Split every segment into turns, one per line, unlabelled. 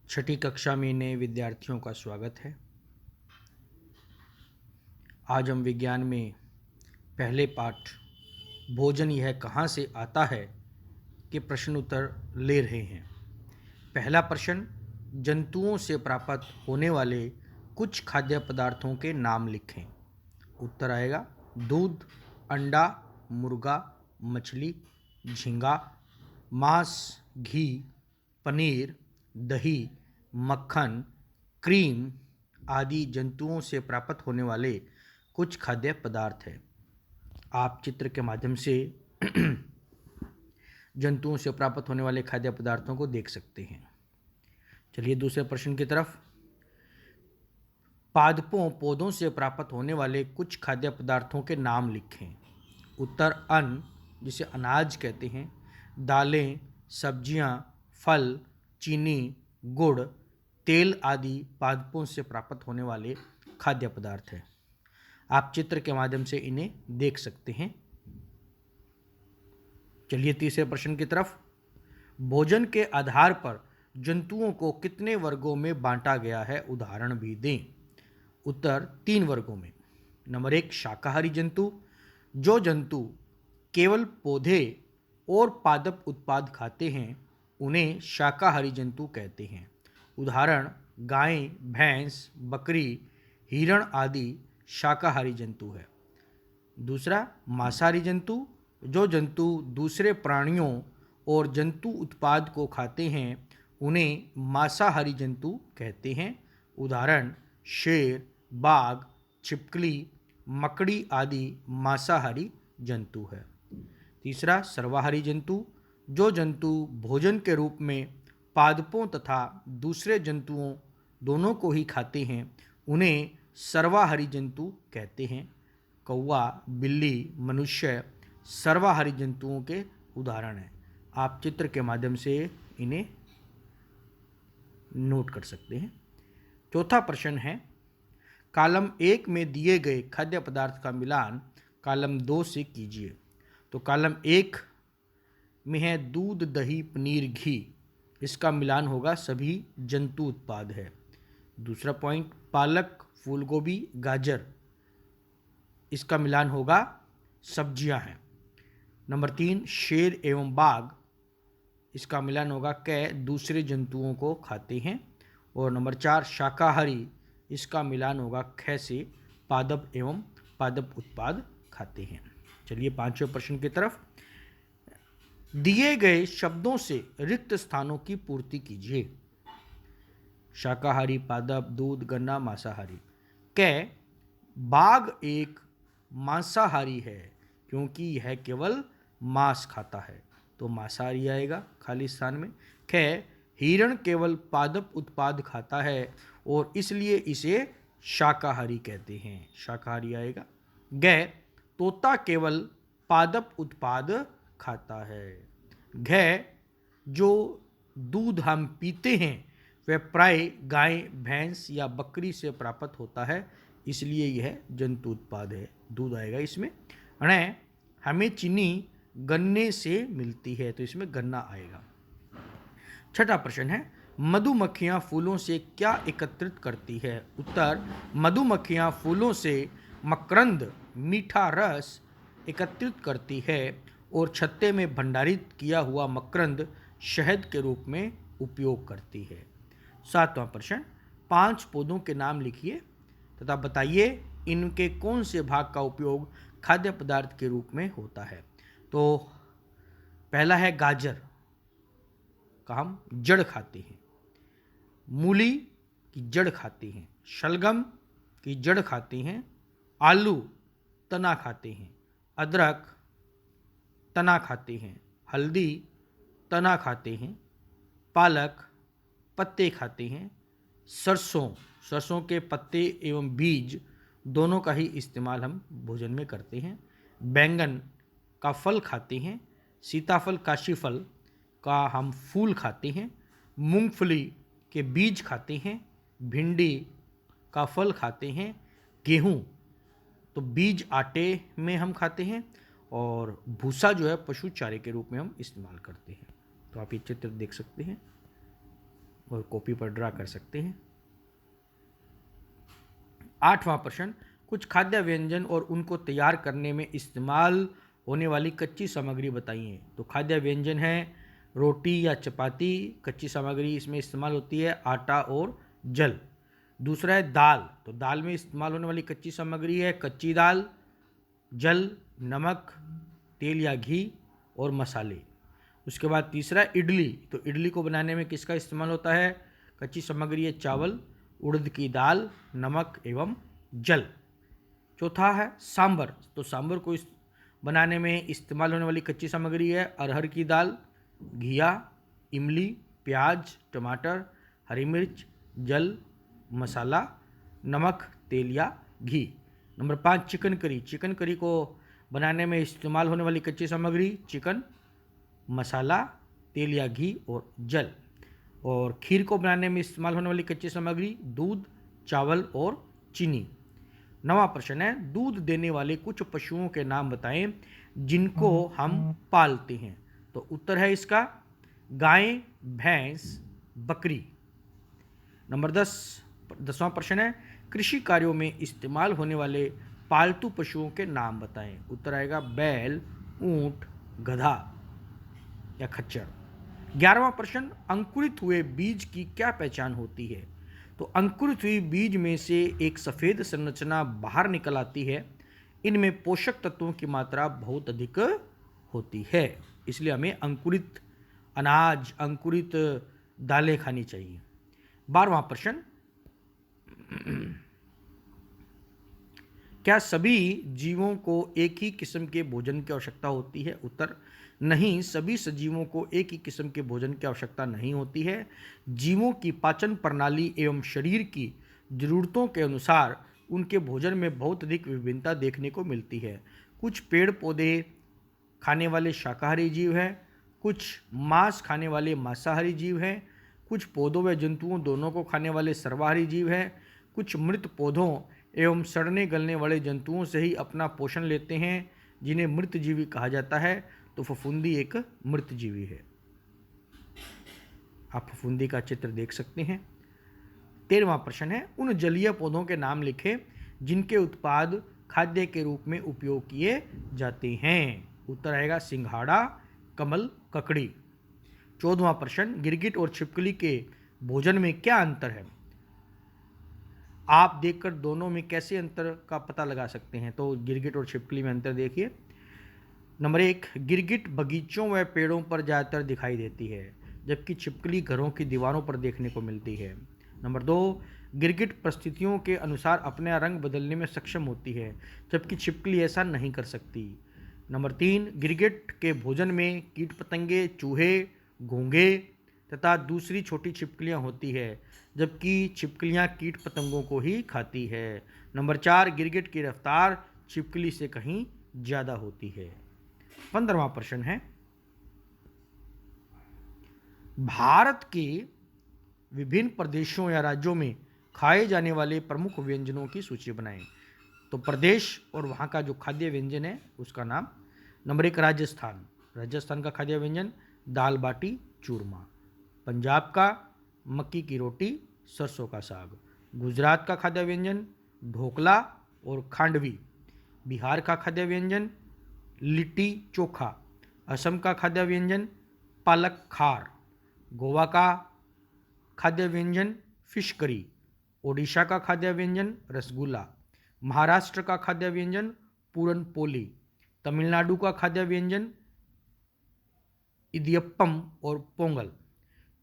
छठी कक्षा में नए विद्यार्थियों का स्वागत है। आज हम विज्ञान में पहले पाठ भोजन यह कहाँ से आता है के प्रश्न उत्तर ले रहे हैं। पहला प्रश्न, जंतुओं से प्राप्त होने वाले कुछ खाद्य पदार्थों के नाम लिखें। उत्तर आएगा दूध, अंडा, मुर्गा, मछली, झींगा, मांस, घी, पनीर, दही, मक्खन, क्रीम आदि जंतुओं से प्राप्त होने वाले कुछ खाद्य पदार्थ हैं। आप चित्र के माध्यम से जंतुओं से प्राप्त होने वाले खाद्य पदार्थों को देख सकते हैं। चलिए दूसरे प्रश्न की तरफ। पादपों पौधों से प्राप्त होने वाले कुछ खाद्य पदार्थों के नाम लिखें। उत्तर अन्न, जिसे अनाज कहते हैं, दालें, सब्जियां, फल, चीनी, गुड़, तेल आदि पादपों से प्राप्त होने वाले खाद्य पदार्थ हैं। आप चित्र के माध्यम से इन्हें देख सकते हैं। चलिए तीसरे प्रश्न की तरफ। भोजन के आधार पर जंतुओं को कितने वर्गों में बांटा गया है, उदाहरण भी दें। उत्तर 3 वर्गों में। नंबर 1, शाकाहारी जंतु। जो जंतु केवल पौधे और पादप उत्पाद खाते हैं उन्हें शाकाहारी जंतु कहते हैं। उदाहरण गाय, भैंस, बकरी, हिरण आदि शाकाहारी जंतु है। दूसरा, मांसाहारी जंतु। जो जंतु दूसरे प्राणियों और जंतु उत्पाद को खाते हैं उन्हें मांसाहारी जंतु कहते हैं। उदाहरण शेर, बाघ, छिपकली, मकड़ी आदि मांसाहारी जंतु है। तीसरा, सर्वाहारी जंतु। जो जंतु भोजन के रूप में पादपों तथा दूसरे जंतुओं दोनों को ही खाते हैं उन्हें सर्वाहारी जंतु कहते हैं। कौवा, बिल्ली, मनुष्य सर्वाहारी जंतुओं के उदाहरण हैं। आप चित्र के माध्यम से इन्हें नोट कर सकते हैं। चौथा प्रश्न है, कॉलम 1 में दिए गए खाद्य पदार्थ का मिलान कॉलम 2 से कीजिए। तो कॉलम 1 में है दूध, दही, पनीर, घी। इसका मिलान होगा सभी जंतु उत्पाद है। दूसरा पॉइंट, पालक, फूलगोभी, गाजर। इसका मिलान होगा सब्जियां हैं। नंबर 3, शेर एवं बाघ। इसका मिलान होगा कै दूसरे जंतुओं को खाते हैं। और नंबर 4, शाकाहारी। इसका मिलान होगा ख से पादप एवं पादप उत्पाद खाते हैं। चलिए पांचवें प्रश्न की तरफ। दिए गए शब्दों से रिक्त स्थानों की पूर्ति कीजिए। शाकाहारी, पादप, दूध, गन्ना, मांसाहारी। कै बाघ एक मांसाहारी है क्योंकि यह केवल मांस खाता है, तो मांसाहारी आएगा खाली स्थान में। ख हिरण केवल पादप उत्पाद खाता है और इसलिए इसे शाकाहारी कहते हैं, शाकाहारी आएगा। ग तोता केवल पादप उत्पाद खाता है। घ जो दूध हम पीते हैं वह प्राय गाय, भैंस या बकरी से प्राप्त होता है, इसलिए यह जंतु उत्पाद है, दूध आएगा इसमें। ण हमें चीनी गन्ने से मिलती है, तो इसमें गन्ना आएगा। छठा प्रश्न है, मधुमक्खियां फूलों से क्या एकत्रित करती है। उत्तर मधुमक्खियां फूलों से मकरंद, मीठा रस एकत्रित करती है और छत्ते में भंडारित किया हुआ मकरंद शहद के रूप में उपयोग करती है। सातवां प्रश्न, 5 पौधों के नाम लिखिए तथा बताइए इनके कौन से भाग का उपयोग खाद्य पदार्थ के रूप में होता है। तो पहला है गाजर का हम जड़ खाते हैं, मूली की जड़ खाते हैं, शलगम की जड़ खाते हैं, आलू तना खाते हैं, अदरक तना खाते हैं, हल्दी तना खाते हैं, पालक पत्ते खाते हैं, सरसों के पत्ते एवं बीज दोनों का ही इस्तेमाल हम भोजन में करते हैं, बैंगन का फल खाते हैं, सीताफल, काशीफल का हम फूल खाते हैं, मूंगफली के बीज खाते हैं, भिंडी का फल खाते हैं, गेहूँ तो बीज आटे में हम खाते हैं और भूसा जो है पशु चारे के रूप में हम इस्तेमाल करते हैं। तो आप ये चित्र देख सकते हैं। और कॉपी पर ड्रा कर सकते हैं। 8वां प्रश्न, कुछ खाद्य व्यंजन और उनको तैयार करने में इस्तेमाल होने वाली कच्ची सामग्री बताइए। तो खाद्य व्यंजन है रोटी या चपाती, कच्ची सामग्री इसमें इस्तेमाल होती है आटा और जल। दूसरा है दाल, तो दाल में इस्तेमाल होने वाली कच्ची सामग्री है कच्ची दाल, जल, नमक, तेल या घी और मसाले। उसके बाद तीसरा है इडली, तो इडली को बनाने में किसका इस्तेमाल होता है? कच्ची सामग्री है चावल, उड़द की दाल, नमक एवं जल। चौथा है सांभर, तो सांभर को बनाने में इस्तेमाल होने वाली कच्ची सामग्री है अरहर की दाल, घिया, इमली, प्याज, टमाटर, हरी मिर्च, जल, मसाला, नमक, तेल या घी। Number 5 chicken curry, chicken curry को बनाने में इस्तेमाल होने वाली कच्ची सामग्री चिकन, मसाला, तेल या घी और जल। और खीर को बनाने में इस्तेमाल होने वाली कच्ची सामग्री दूध, चावल और चीनी। 9वां प्रश्न है, दूध देने वाले कुछ पशुओं के नाम बताएं जिनको हम पालते हैं। तो उत्तर है इसका गाय, भैंस, बकरी। नंबर 10वां प्रश्न है, कृषि कार्यों में इस्तेमाल होने वाले पालतू पशुओं के नाम बताएं। उत्तर आएगा बैल, ऊंट, गधा या खच्चर। 11वां प्रश्न, अंकुरित हुए बीज की क्या पहचान होती है? तो अंकुरित हुई बीज में से एक सफ़ेद संरचना बाहर निकल आती है। इनमें पोषक तत्वों की मात्रा बहुत अधिक होती है, इसलिए हमें अंकुरित अनाज, अंकुरित दालें खानी चाहिए। 12वां प्रश्न, क्या सभी जीवों को एक ही किस्म के भोजन की आवश्यकता होती है? उत्तर नहीं, सभी सजीवों को एक ही किस्म के भोजन की आवश्यकता नहीं होती है। जीवों की पाचन प्रणाली एवं शरीर की जरूरतों के अनुसार उनके भोजन में बहुत अधिक विभिन्नता देखने को मिलती है। कुछ पेड़ पौधे खाने वाले शाकाहारी जीव हैं, कुछ मांस खाने वाले मांसाहारी जीव हैं, कुछ पौधों व जंतुओं दोनों को खाने वाले सर्वाहारी जीव हैं, कुछ मृत पौधों एवं सड़ने गलने वाले जंतुओं से ही अपना पोषण लेते हैं जिन्हें मृत जीवी कहा जाता है। तो फफूंदी एक मृत जीवी है। आप फफूंदी का चित्र देख सकते हैं। 13वां प्रश्न है, उन जलीय पौधों के नाम लिखें जिनके उत्पाद खाद्य के रूप में उपयोग किए जाते हैं। उत्तर आएगा सिंघाड़ा, कमल, ककड़ी। 14वां प्रश्न, गिरगिट और छिपकली के भोजन में क्या अंतर है? आप देखकर दोनों में कैसे अंतर का पता लगा सकते हैं? तो गिरगिट और छिपकली में अंतर देखिए। नंबर 1, गिरगिट बगीचों व पेड़ों पर ज़्यादातर दिखाई देती है, जबकि छिपकली घरों की दीवारों पर देखने को मिलती है। नंबर 2, गिरगिट परिस्थितियों के अनुसार अपना रंग बदलने में सक्षम होती है, जबकि छिपकली ऐसा नहीं कर सकती। नंबर 3, गिरगिट के भोजन में कीट पतंगे, चूहे, घोंघे तथा दूसरी छोटी छिपकलियां होती है, जबकि छिपकलियां कीट पतंगों को ही खाती है। नंबर 4, गिरगिट की रफ्तार छिपकली से कहीं ज़्यादा होती है। 15वां प्रश्न है, भारत के विभिन्न प्रदेशों या राज्यों में खाए जाने वाले प्रमुख व्यंजनों की सूची बनाएं। तो प्रदेश और वहाँ का जो खाद्य व्यंजन है उसका नाम। नंबर 1, राजस्थान, राजस्थान का खाद्य व्यंजन दाल बाटी चूरमा। पंजाब का मक्की की रोटी, सरसों का साग। गुजरात का खाद्य व्यंजन ढोकला और खांडवी। बिहार का खाद्य व्यंजन लिट्टी चोखा। असम का खाद्य व्यंजन पालक खार। गोवा का खाद्य व्यंजन फिश करी। ओडिशा का खाद्य व्यंजन रसगुल्ला। महाराष्ट्र का खाद्य व्यंजन पूरन पोली। तमिलनाडु का खाद्य व्यंजन इडियप्पम और पोंगल।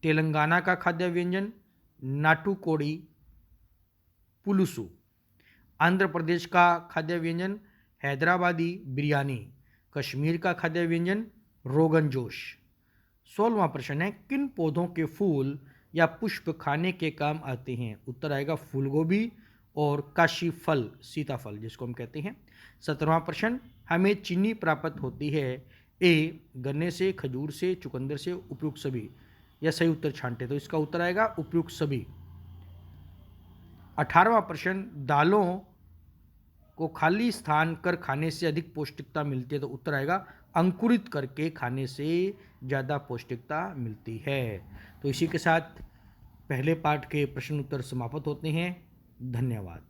तेलंगाना का खाद्य व्यंजन नाटुकोड़ी पुलुसु। आंध्र प्रदेश का खाद्य व्यंजन हैदराबादी बिरयानी। कश्मीर का खाद्य व्यंजन रोगन जोश। 16वां प्रश्न है, किन पौधों के फूल या पुष्प खाने के काम आते हैं? उत्तर आएगा फूलगोभी और काशी फल, सीताफल जिसको हम कहते हैं। 17वां प्रश्न, हमें चीनी प्राप्त होती है ए गन्ने से, खजूर से, चुकंदर से, उपयुक्त सभी, या सही उत्तर छांटे। तो इसका उत्तर आएगा उपयुक्त सभी। 18वां प्रश्न, दालों को खाली स्थान कर खाने से अधिक पौष्टिकता मिलती है। तो उत्तर आएगा अंकुरित करके खाने से ज़्यादा पौष्टिकता मिलती है। तो इसी के साथ पहले पाठ के प्रश्न उत्तर समाप्त होते हैं। धन्यवाद।